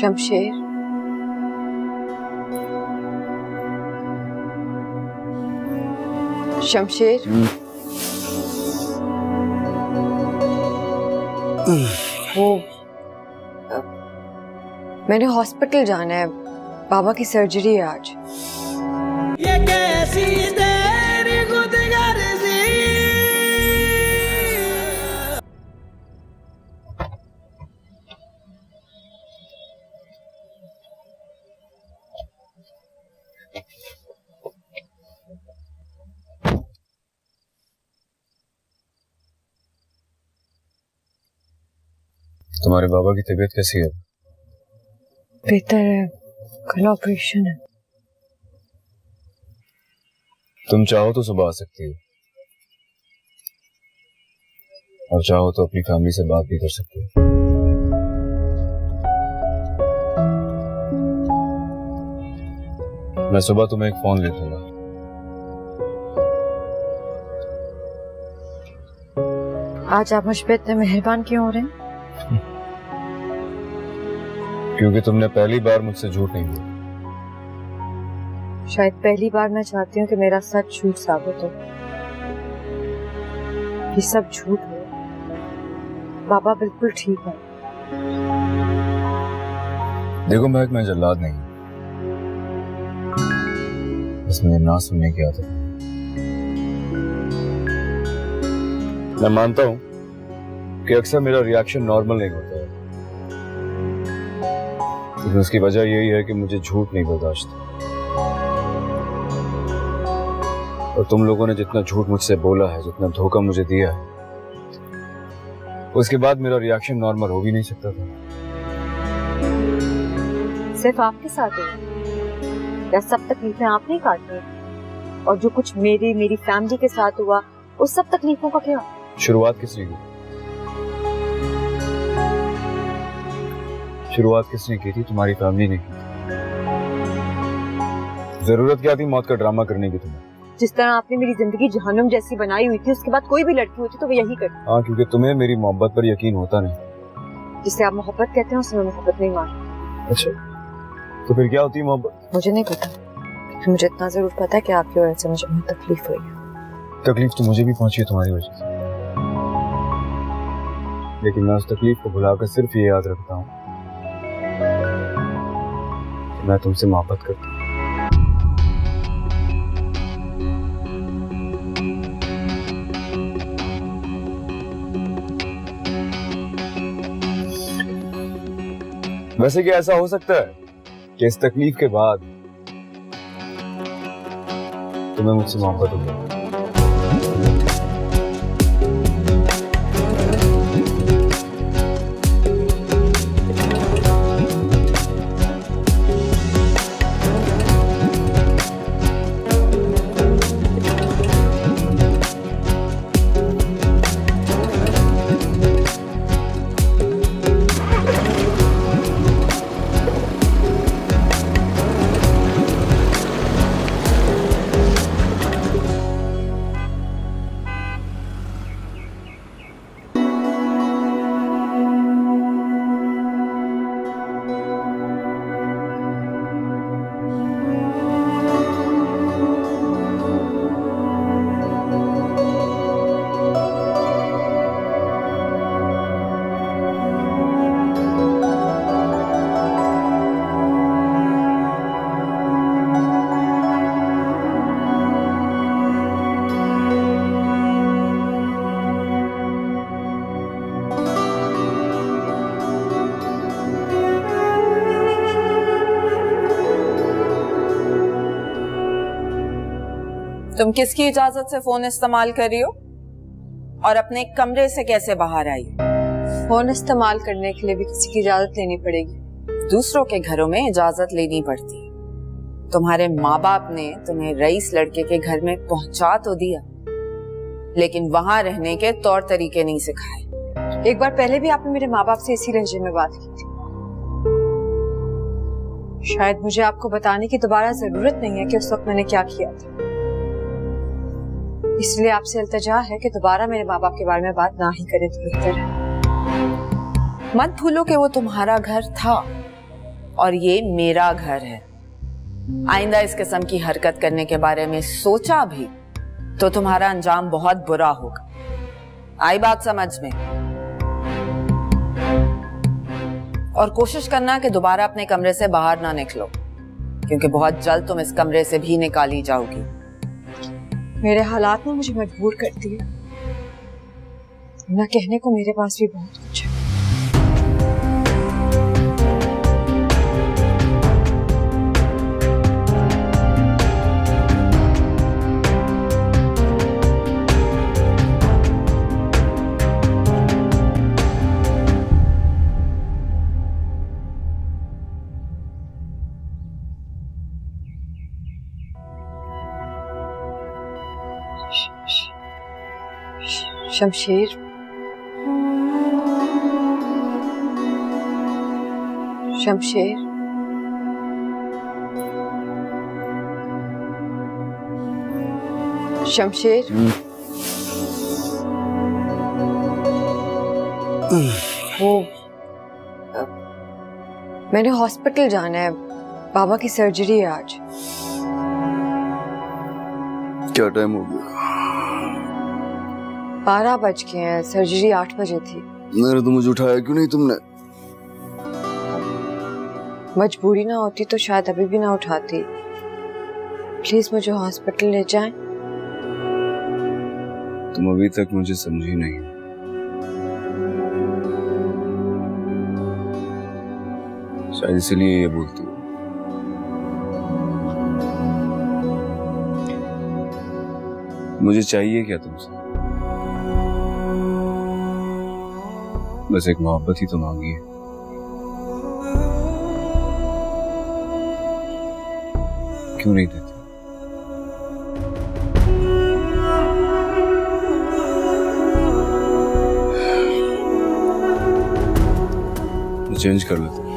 शमशेर, शमशेर, वो मैंने हॉस्पिटल जाना है, बाबा की सर्जरी है आज। ये कैसी तेरी खुदगर्जी। तुम्हारे बाबा की तबीयत कैसी है? बेहतर है, कल ऑपरेशन है। तुम चाहो तो सुबह आ सकती हो, और चाहो तो अपनी फैमिली से बात भी कर सकती हो। मैं सुबह तुम्हें एक फोन ले दूंगा। आज आप मुझ पे इतने मेहरबान क्यों हो रहे हैं? क्योंकि तुमने पहली बार मुझसे झूठ नहीं बोला। शायद पहली बार मैं चाहती हूँ कि मेरा सच झूठ साबित हो। ये सब झूठ हो। बाबा बिल्कुल ठीक है। देखो महक, मैं जल्लाद नहीं, बस मुझे ना सुनने की आदत। मैं मानता हूं कि अक्सर मेरा रिएक्शन नॉर्मल नहीं होता है, लेकिन उसकी वजह यही है कि मुझे झूठ नहीं बर्दाश्त। और तुम लोगों ने जितना झूठ मुझसे बोला है, जितना धोखा मुझे दिया है, उसके बाद मेरा रिएक्शन नॉर्मल हो भी नहीं सकता था। सिर्फ आपके साथ है या सब तकलीफें आपने काटी हैं? और जो कुछ मेरी फैमिली के साथ हुआ, उस सब तकलीफों का क्या? शुरुआत किसने की? शुरुआत किसने की थी? तुम्हारी फैमिली ने की। जरूरत क्या थी मौत का ड्रामा करने की तुम्हें? जिस तरह आपने मेरी जिंदगी जहन्नुम जैसी बनाई हुई थी, उसके बाद कोई भी लड़की होती तो वो यही करती। हाँ, क्योंकि तुम्हें मेरी मोहब्बत पर यकीन होता नहीं। जिसे आप मोहब्बत कहते हैं, उसमें मोहब्बत नहीं मानती। अच्छा, तो फिर क्या होती है मोहब्बत? मुझे नहीं पता। मुझे इतना जरूर पता है कि आपकी वजह से मुझे बहुत तकलीफ हुई है। तकलीफ तो मुझे भी पहुंची है तुम्हारी वजह से, लेकिन मैं उस तकलीफ को भुलाकर सिर्फ ये याद रखता हूँ कि मैं तुमसे मोहब्बत करता हूँ। वैसे क्या ऐसा हो सकता है कि इस तकलीफ के बाद तुम्हें मुझसे मोहब्बत हो गई? तुम किसकी इजाजत से फोन इस्तेमाल कर रही हो और अपने कमरे से कैसे बाहर आई? फोन इस्तेमाल करने के लिए भी किसी की इजाजत लेनी पड़ेगी। दूसरों के घरों में इजाजत लेनी पड़ती है। तुम्हारे माँ बाप ने तुम्हें रईस लड़के के घर में पहुंचा तो दिया, लेकिन वहां रहने के तौर तरीके नहीं सिखाए। एक बार पहले भी आपने मेरे माँ बाप से इसी लहजे में बात की थी। शायद मुझे आपको बताने की दोबारा जरूरत नहीं है कि उस वक्त मैंने क्या किया था। इसलिए आपसे इल्तिजा है कि दोबारा मेरे माँ बाप के बारे में बात ना ही करें तो बेहतर है। मत भूलो कि वो तुम्हारा घर था और ये मेरा घर है। आइंदा इस किस्म की हरकत करने के बारे में सोचा भी तो तुम्हारा अंजाम बहुत बुरा होगा। आई बात समझ में? और कोशिश करना कि दोबारा अपने कमरे से बाहर ना निकलो, क्योंकि बहुत जल्द तुम इस कमरे से भी निकाली जाओगी। मेरे हालात ने मुझे मजबूर कर दिया, ना कहने को मेरे पास भी बहुत कुछ है। शमशेर, शमशेर, शमशेर, वो मैंने हॉस्पिटल जाना है, बाबा की सर्जरी है आज। क्या टाइम हो गया? 12 बज गए हैं, सर्जरी 8 बजे थी। मेरे तो मुझे उठाया क्यों नहीं तुमने? मजबूरी ना होती तो शायद अभी भी ना उठाती। प्लीज मुझे हॉस्पिटल ले जाएं। तुम अभी तक मुझे समझी नहीं। शायद इसलिए ये बोलती हो। मुझे चाहिए क्या तुमसे? बस एक मोहब्बत ही तो मांगी है। क्यों नहीं देती? मैं चेंज कर लेता हूं।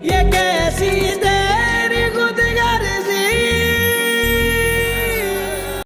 ये कैसी